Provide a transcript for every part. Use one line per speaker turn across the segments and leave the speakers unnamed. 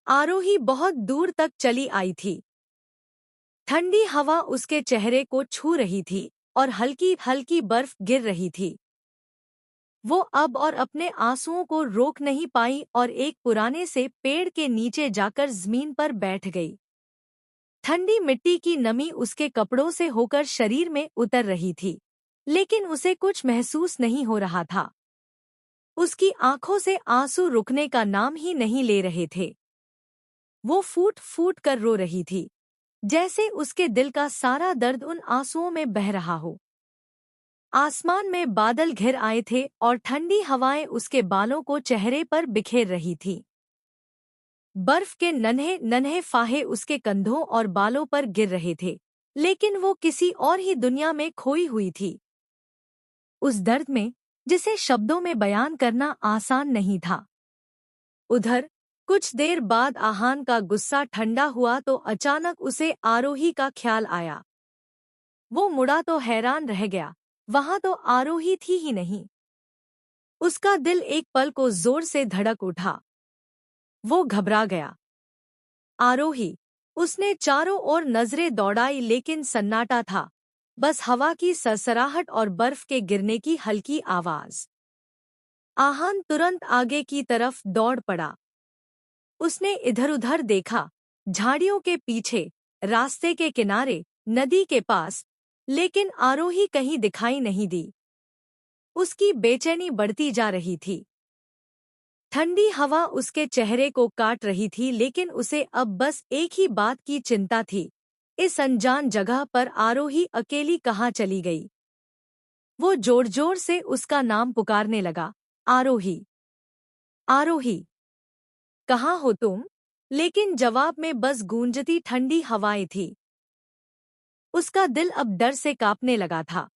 आरोही बहुत दूर तक चली आई थी। ठंडी हवा उसके चेहरे को छू रही थी और हल्की हल्की बर्फ गिर रही थी। वो अब और अपने आंसुओं को रोक नहीं पाई और एक पुराने से पेड़ के नीचे जाकर जमीन पर बैठ गई। ठंडी मिट्टी की नमी उसके कपड़ों से होकर शरीर में उतर रही थी, लेकिन उसे कुछ महसूस नहीं हो रहा था। उसकी आंखों से आंसू रुकने का नाम ही नहीं ले रहे थे। वो फूट फूट कर रो रही थी, जैसे उसके दिल का सारा दर्द उन आंसुओं में बह रहा हो। आसमान में बादल घिर आए थे और ठंडी हवाएं उसके बालों को चेहरे पर बिखेर रही थीं। बर्फ के नन्हे नन्हे फाहे उसके कंधों और बालों पर गिर रहे थे, लेकिन वो किसी और ही दुनिया में खोई हुई थी। उस दर्द में जिसे शब्दों में बयान करना आसान नहीं था। उधर कुछ देर बाद आहान का गुस्सा ठंडा हुआ तो अचानक उसे आरोही का ख्याल आया। वो मुड़ा तो हैरान रह गया, वहां तो आरोही थी ही नहीं। उसका दिल एक पल को जोर से धड़क उठा। वो घबरा गया। आरोही। उसने चारों ओर नजरें दौड़ाई लेकिन सन्नाटा था, बस हवा की सरसराहट और बर्फ के गिरने की हल्की आवाज। आहान तुरंत आगे की तरफ दौड़ पड़ा। उसने इधर-उधर देखा, झाड़ियों के पीछे, रास्ते के किनारे, नदी के पास, लेकिन आरोही कहीं दिखाई नहीं दी। उसकी बेचैनी बढ़ती जा रही थी। ठंडी हवा उसके चेहरे को काट रही थी लेकिन उसे अब बस एक ही बात की चिंता थी, इस अनजान जगह पर आरोही अकेली कहाँ चली गई। वो जोर-जोर से उसका नाम पुकारने लगा, आरोही, आरोही, कहाँ हो तुम? लेकिन जवाब में बस गूंजती ठंडी हवाएं थी। उसका दिल अब डर से कांपने लगा था।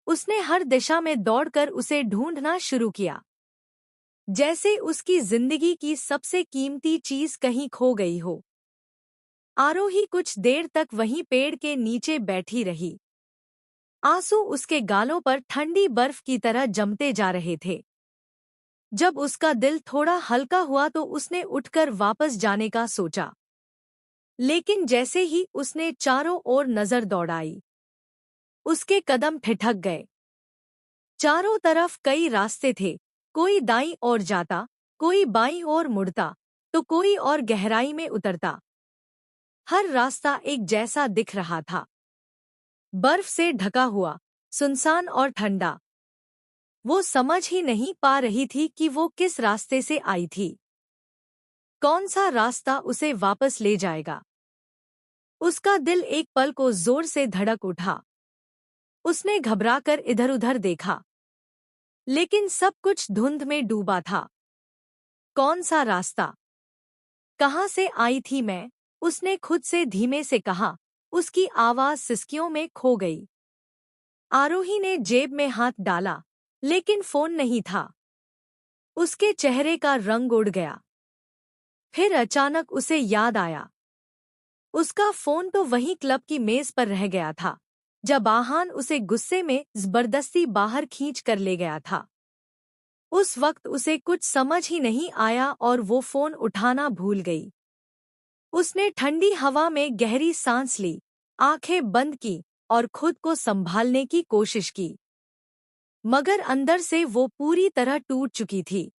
उसने हर दिशा में दौड़कर उसे ढूंढना शुरू किया, जैसे उसकी जिंदगी की सबसे कीमती चीज कहीं खो गई हो। आरोही कुछ देर तक वहीं पेड़ के नीचे बैठी रही। आंसू उसके गालों पर ठंडी बर्फ की तरह जमते जा रहे थे। जब उसका दिल थोड़ा हल्का हुआ तो उसने उठकर वापस जाने का सोचा, लेकिन जैसे ही उसने चारों ओर नजर दौड़ाई, उसके कदम ठिठक गए। चारों तरफ कई रास्ते थे, कोई दाईं ओर जाता, कोई बाईं ओर मुड़ता, तो कोई और गहराई में उतरता। हर रास्ता एक जैसा दिख रहा था, बर्फ से ढका हुआ, सुनसान और ठंडा। वो समझ ही नहीं पा रही थी कि वो किस रास्ते से आई थी। कौन सा रास्ता उसे वापस ले जाएगा? उसका दिल एक पल को जोर से धड़क उठा। उसने घबराकर इधर-उधर देखा, लेकिन सब कुछ धुंध में डूबा था। कौन सा रास्ता? कहाँ से आई थी मैं? उसने खुद से धीमे से कहा, उसकी आवाज सिसकियों में खो गई। आरोही ने जेब में हाथ डाला, लेकिन फोन नहीं था। उसके चेहरे का रंग उड़ गया। फिर अचानक उसे याद आया, उसका फोन तो वहीं क्लब की मेज पर रह गया था, जब आहान उसे गुस्से में जबरदस्ती बाहर खींच कर ले गया था। उस वक्त उसे कुछ समझ ही नहीं आया और वो फोन उठाना भूल गई। उसने ठंडी हवा में गहरी सांस ली, आंखें बंद की और खुद को संभालने की कोशिश की, मगर अंदर से वो पूरी तरह टूट चुकी थी।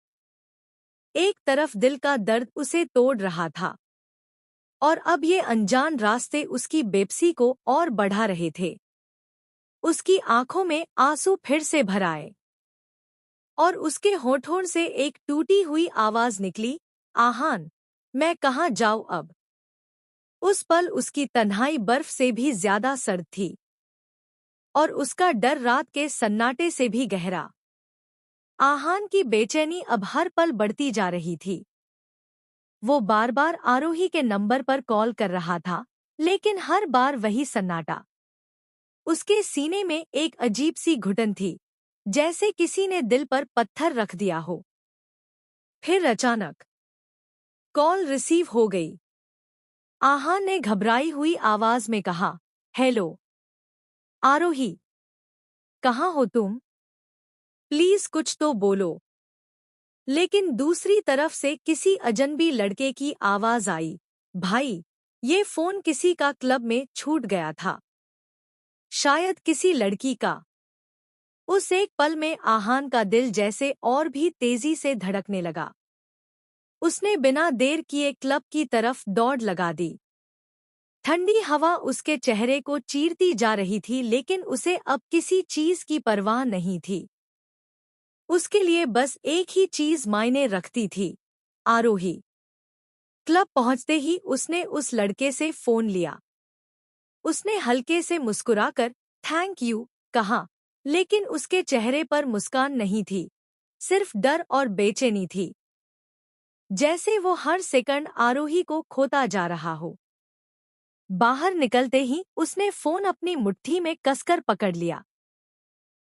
एक तरफ दिल का दर्द उसे तोड़ रहा था और अब ये अनजान रास्ते उसकी बेबसी को और बढ़ा रहे थे। उसकी आंखों में आंसू फिर से भर आए और उसके होठों से एक टूटी हुई आवाज निकली, आहान, मैं कहाँ जाऊँ अब? उस पल उसकी तन्हाई बर्फ से भी ज्यादा सर्द थी और उसका डर रात के सन्नाटे से भी गहरा। आहान की बेचैनी अब हर पल बढ़ती जा रही थी। वो बार बार आरोही के नंबर पर कॉल कर रहा था, लेकिन हर बार वही सन्नाटा। उसके सीने में एक अजीब सी घुटन थी, जैसे किसी ने दिल पर पत्थर रख दिया हो। फिर अचानक कॉल रिसीव हो गई। आहान ने घबराई हुई आवाज में कहा, हेलो आरोही, कहाँ हो तुम? प्लीज कुछ तो बोलो। लेकिन दूसरी तरफ से किसी अजनबी लड़के की आवाज आई, भाई, ये फोन किसी का क्लब में छूट गया था। शायद किसी लड़की का। उस एक पल में आहान का दिल जैसे और भी तेजी से धड़कने लगा। उसने बिना देर किए क्लब की तरफ दौड़ लगा दी। ठंडी हवा उसके चेहरे को चीरती जा रही थी, लेकिन उसे अब किसी चीज की परवाह नहीं थी। उसके लिए बस एक ही चीज मायने रखती थी, आरोही। क्लब पहुंचते ही उसने उस लड़के से फोन लिया। उसने हल्के से मुस्कुराकर थैंक यू कहा, लेकिन उसके चेहरे पर मुस्कान नहीं थी, सिर्फ डर और बेचैनी थी, जैसे वो हर सेकंड आरोही को खोता जा रहा हो। बाहर निकलते ही उसने फोन अपनी मुट्ठी में कसकर पकड़ लिया।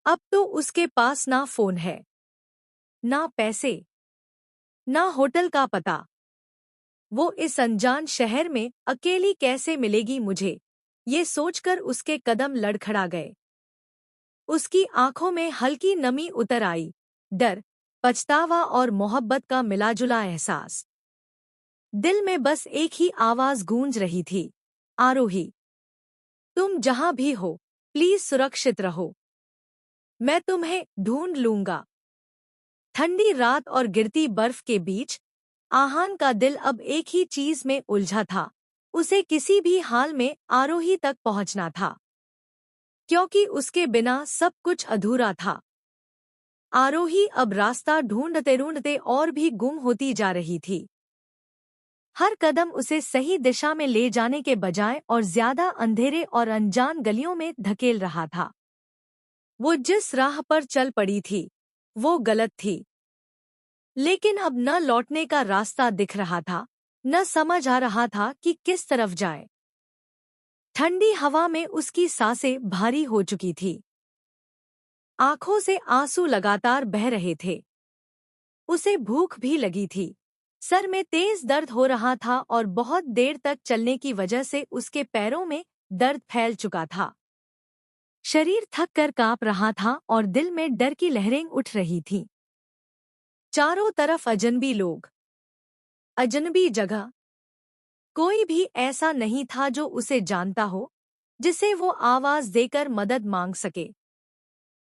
अब तो उसके पास ना फोन है, ना पैसे, ना होटल का पता। वो इस अनजान शहर में अकेली कैसे मिलेगी मुझे, ये सोचकर उसके कदम लड़खड़ा गए। उसकी आंखों में हल्की नमी उतर आई, डर, पछतावा और मोहब्बत का मिलाजुला एहसास। दिल में बस एक ही आवाज गूंज रही थी, आरोही, तुम जहां भी हो, प्लीज सुरक्षित रहो। मैं तुम्हें ढूंढ लूंगा। ठंडी रात और गिरती बर्फ के बीच आहान का दिल अब एक ही चीज में उलझा था, उसे किसी भी हाल में आरोही तक पहुंचना था, क्योंकि उसके बिना सब कुछ अधूरा था। आरोही अब रास्ता ढूंढते ढूंढते और भी गुम होती जा रही थी। हर कदम उसे सही दिशा में ले जाने के बजाय और ज्यादा अंधेरे और अनजान गलियों में धकेल रहा था। वो जिस राह पर चल पड़ी थी, वो गलत थी। लेकिन अब न लौटने का रास्ता दिख रहा था, न समझ आ रहा था कि किस तरफ जाए। ठंडी हवा में उसकी सांसें भारी हो चुकी थी। आंखों से आंसू लगातार बह रहे थे। उसे भूख भी लगी थी। सर में तेज दर्द हो रहा था और बहुत देर तक चलने की वजह से उसके पैरों में दर्द फैल चुका था। शरीर थक कर कांप रहा था और दिल में डर की लहरें उठ रही थीं। चारों तरफ अजनबी लोग, अजनबी जगह। कोई भी ऐसा नहीं था जो उसे जानता हो, जिसे वो आवाज देकर मदद मांग सके।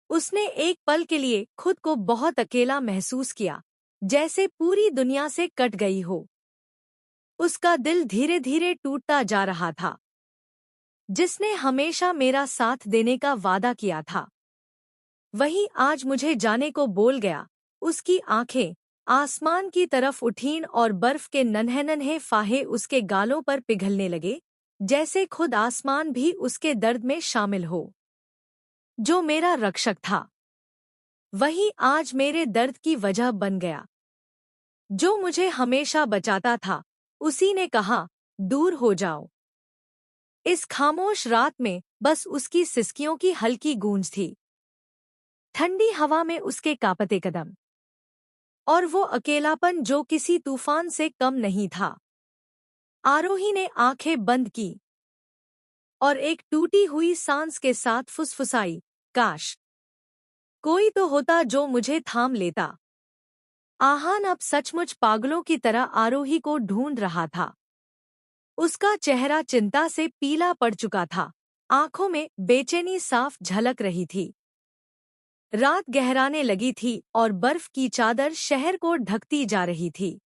उसने एक पल के लिए खुद को बहुत अकेला महसूस किया, जैसे पूरी दुनिया से कट गई हो। उसका दिल धीरे धीरे टूटता जा रहा था। जिसने हमेशा मेरा साथ देने का वादा किया था, वही आज मुझे जाने को बोल गया। उसकी आंखें आसमान की तरफ उठीं और बर्फ के नन्हे नन्हे फाहे उसके गालों पर पिघलने लगे, जैसे खुद आसमान भी उसके दर्द में शामिल हो। जो मेरा रक्षक था, वही आज मेरे दर्द की वजह बन गया। जो मुझे हमेशा बचाता था, उसी ने कहा, दूर हो जाओ। इस खामोश रात में बस उसकी सिसकियों की हल्की गूंज थी, ठंडी हवा में उसके कांपते कदम, और वो अकेलापन जो किसी तूफान से कम नहीं था। आरोही ने आंखें बंद की और एक टूटी हुई सांस के साथ फुसफुसाई, काश कोई तो होता जो मुझे थाम लेता। आहान अब सचमुच पागलों की तरह आरोही को ढूंढ रहा था। उसका चेहरा चिंता से पीला पड़ चुका था, आंखों में बेचैनी साफ झलक रही थी। रात गहराने लगी थी और बर्फ की चादर शहर को ढकती जा रही थी।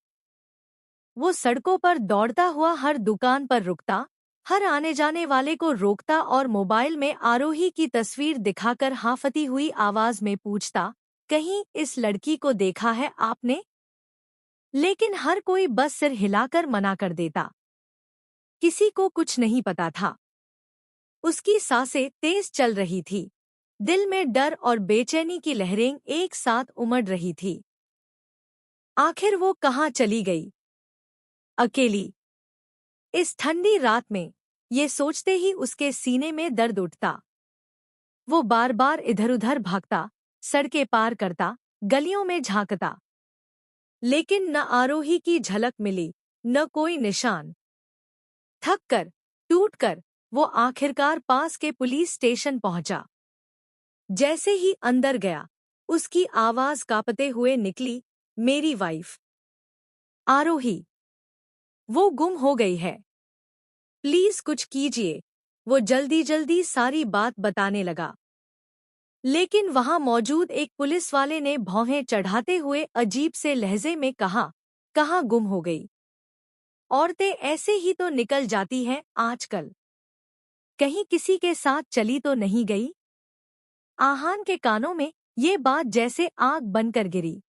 वो सड़कों पर दौड़ता हुआ हर दुकान पर रुकता, हर आने जाने वाले को रोकता और मोबाइल में आरोही की तस्वीर दिखाकर हांफती हुई आवाज में पूछता, कहीं इस लड़की को देखा है आपने? लेकिन हर कोई बस सिर हिलाकर मना कर देता। किसी को कुछ नहीं पता था। उसकी सांसें तेज चल रही थी, दिल में डर और बेचैनी की लहरें एक साथ उमड़ रही थी। आखिर वो कहाँ चली गई? अकेली, इस ठंडी रात में, ये सोचते ही उसके सीने में दर्द उठता। वो बार बार इधर उधर भागता, सड़कें पार करता, गलियों में झांकता, लेकिन न आरोही की झलक मिली, न कोई निशान। थक कर, टूट कर, वो आखिरकार पास के पुलिस स्टेशन पहुंचा। जैसे ही अंदर गया, उसकी आवाज कांपते हुए निकली, मेरी वाइफ आरोही, वो गुम हो गई है। प्लीज कुछ कीजिए। वो जल्दी जल्दी सारी बात बताने लगा। लेकिन वहां मौजूद एक पुलिस वाले ने भौहें चढ़ाते हुए अजीब से लहजे में कहा, कहाँ गुम हो गई? औरतें ऐसे ही तो निकल जाती हैं आजकल। कहीं किसी के साथ चली तो नहीं गई? आहान के कानों में ये बात जैसे आग बनकर गिरी।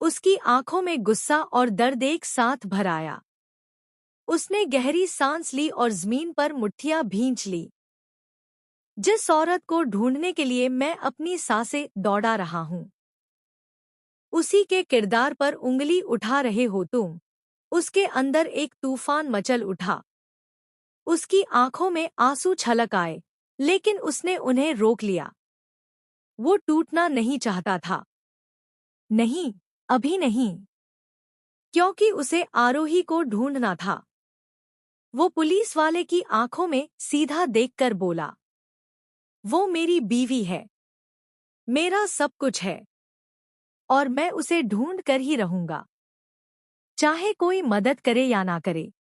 उसकी आंखों में गुस्सा और दर्द एक साथ भर आया। उसने गहरी सांस ली और जमीन पर मुट्ठियां भींच ली। जिस औरत को ढूंढने के लिए मैं अपनी सांसें दौड़ा रहा हूं, उसी के किरदार पर उंगली उठा रहे हो तुम। उसके अंदर एक तूफान मचल उठा। उसकी आंखों में आंसू छलक आए, लेकिन उसने उन्हें रोक लिया। वो टूटना नहीं चाहता था। नहीं, अभी नहीं। क्योंकि उसे आरोही को ढूंढना था। वो पुलिस वाले की आंखों में सीधा देखकर बोला, वो मेरी बीवी है, मेरा सब कुछ है, और मैं उसे ढूंढ कर ही रहूंगा, चाहे कोई मदद करे या ना करे।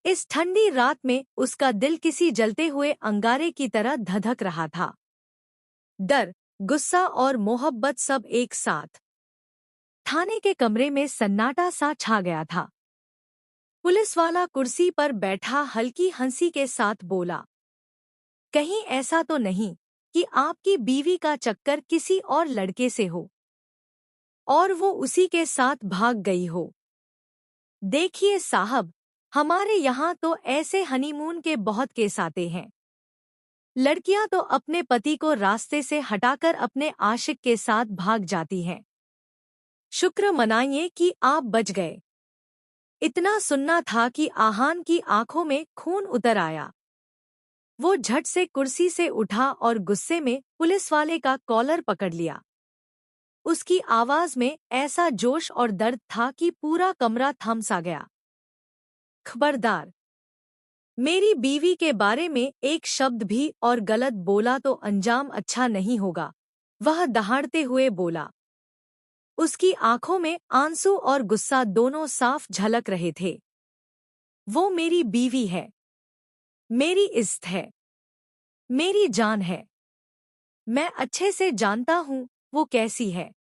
इस ठंडी रात में उसका दिल किसी जलते हुए अंगारे की तरह धधक रहा था। डर, गुस्सा और मोहब्बत सब एक साथ। थाने के कमरे में सन्नाटा सा छा गया था। पुलिस वाला कुर्सी पर बैठा हल्की हंसी के साथ बोला, कहीं ऐसा तो नहीं कि आपकी बीवी का चक्कर किसी और लड़के से हो और वो उसी के साथ भाग गई हो? देखिए साहब, हमारे यहाँ तो ऐसे हनीमून के बहुत केस आते हैं। लड़कियां तो अपने पति को रास्ते से हटाकर अपने आशिक के साथ भाग जाती हैं। शुक्र मनाइए कि आप बच गए। इतना सुनना था कि आहान की आंखों में खून उतर आया। वो झट से कुर्सी से उठा और गुस्से में पुलिस वाले का कॉलर पकड़ लिया। उसकी आवाज में ऐसा जोश और दर्द था कि पूरा कमरा थम सा गया। खबरदार, मेरी बीवी के बारे में एक शब्द भी और गलत बोला तो अंजाम अच्छा नहीं होगा, वह दहाड़ते हुए बोला। उसकी आंखों में आंसू और गुस्सा दोनों साफ झलक रहे थे। वो मेरी बीवी है, मेरी इज्जत है, मेरी जान है। मैं अच्छे से जानता हूँ वो कैसी है।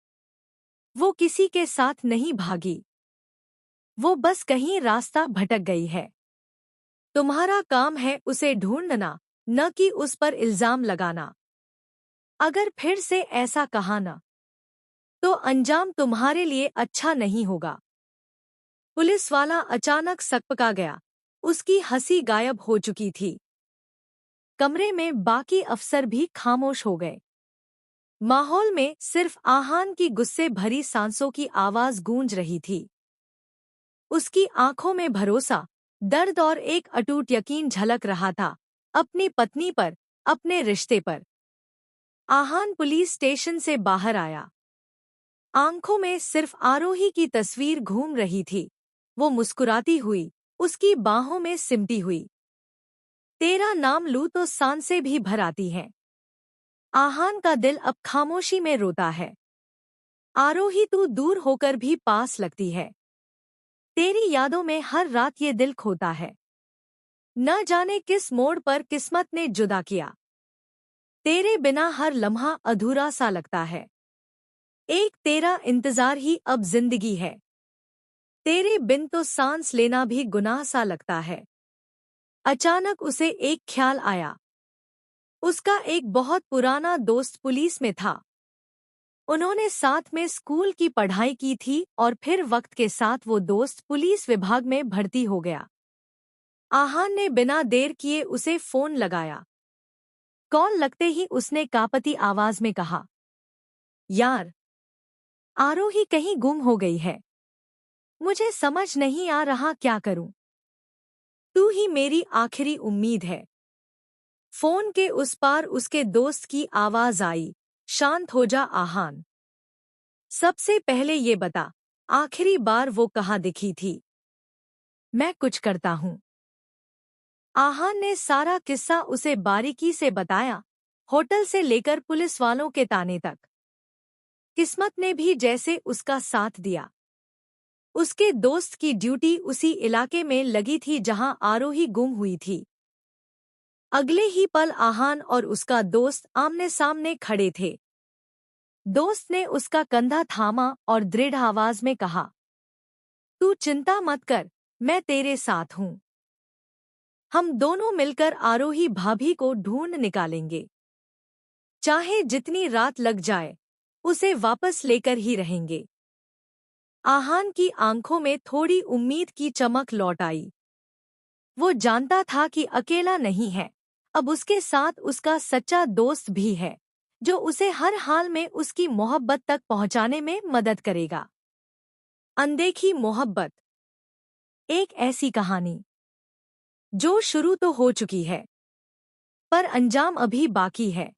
वो किसी के साथ नहीं भागी। वो बस कहीं रास्ता भटक गई है। तुम्हारा काम है उसे ढूंढना, न कि उस पर इल्जाम लगाना। अगर फिर से ऐसा कहा न, तो अंजाम तुम्हारे लिए अच्छा नहीं होगा। पुलिस वाला अचानक सकपका गया। उसकी हंसी गायब हो चुकी थी। कमरे में बाकी अफसर भी खामोश हो गए। माहौल में सिर्फ आहान की गुस्से भरी सांसों की आवाज गूंज रही थी। उसकी आंखों में भरोसा, दर्द और एक अटूट यकीन झलक रहा था, अपनी पत्नी पर, अपने रिश्ते पर। आहान पुलिस स्टेशन से बाहर आया। आंखों में सिर्फ आरोही की तस्वीर घूम रही थी। वो मुस्कुराती हुई, उसकी बाहों में सिमटी हुई। तेरा नाम लूं तो सांसें भी भर आती हैं। आहान का दिल अब खामोशी में रोता है। आरोही, तू दूर होकर भी पास लगती है। तेरी यादों में हर रात ये दिल खोता है। न जाने किस मोड़ पर किस्मत ने जुदा किया। तेरे बिना हर लम्हा अधूरा सा लगता है। एक तेरा इंतजार ही अब जिंदगी है। तेरे बिन तो सांस लेना भी गुनाह सा लगता है। अचानक उसे एक ख्याल आया। उसका एक बहुत पुराना दोस्त पुलिस में था। उन्होंने साथ में स्कूल की पढ़ाई की थी और फिर वक्त के साथ वो दोस्त पुलिस विभाग में भर्ती हो गया। आहान ने बिना देर किए उसे फोन लगाया। कॉल लगते ही उसने कांपती आवाज में कहा, यार, आरोही कहीं गुम हो गई है। मुझे समझ नहीं आ रहा क्या करूं। तू ही मेरी आखिरी उम्मीद है। फोन के उस पार उसके दोस्त की आवाज आई, शांत हो जा आहान। सबसे पहले ये बता, आखिरी बार वो कहाँ दिखी थी? मैं कुछ करता हूँ। आहान ने सारा किस्सा उसे बारीकी से बताया, होटल से लेकर पुलिस वालों के ताने तक। किस्मत ने भी जैसे उसका साथ दिया। उसके दोस्त की ड्यूटी उसी इलाके में लगी थी जहां आरोही गुम हुई थी। अगले ही पल आहान और उसका दोस्त आमने सामने खड़े थे। दोस्त ने उसका कंधा थामा और दृढ़ आवाज में कहा, तू चिंता मत कर, मैं तेरे साथ हूं। हम दोनों मिलकर आरोही भाभी को ढूंढ निकालेंगे। चाहे जितनी रात लग जाए, उसे वापस लेकर ही रहेंगे। आहान की आंखों में थोड़ी उम्मीद की चमक लौट आई। वो जानता था कि अकेला नहीं है, अब उसके साथ उसका सच्चा दोस्त भी है, जो उसे हर हाल में उसकी मोहब्बत तक पहुंचाने में मदद करेगा। अनदेखी मोहब्बत, एक ऐसी कहानी जो शुरू तो हो चुकी है, पर अंजाम अभी बाकी है।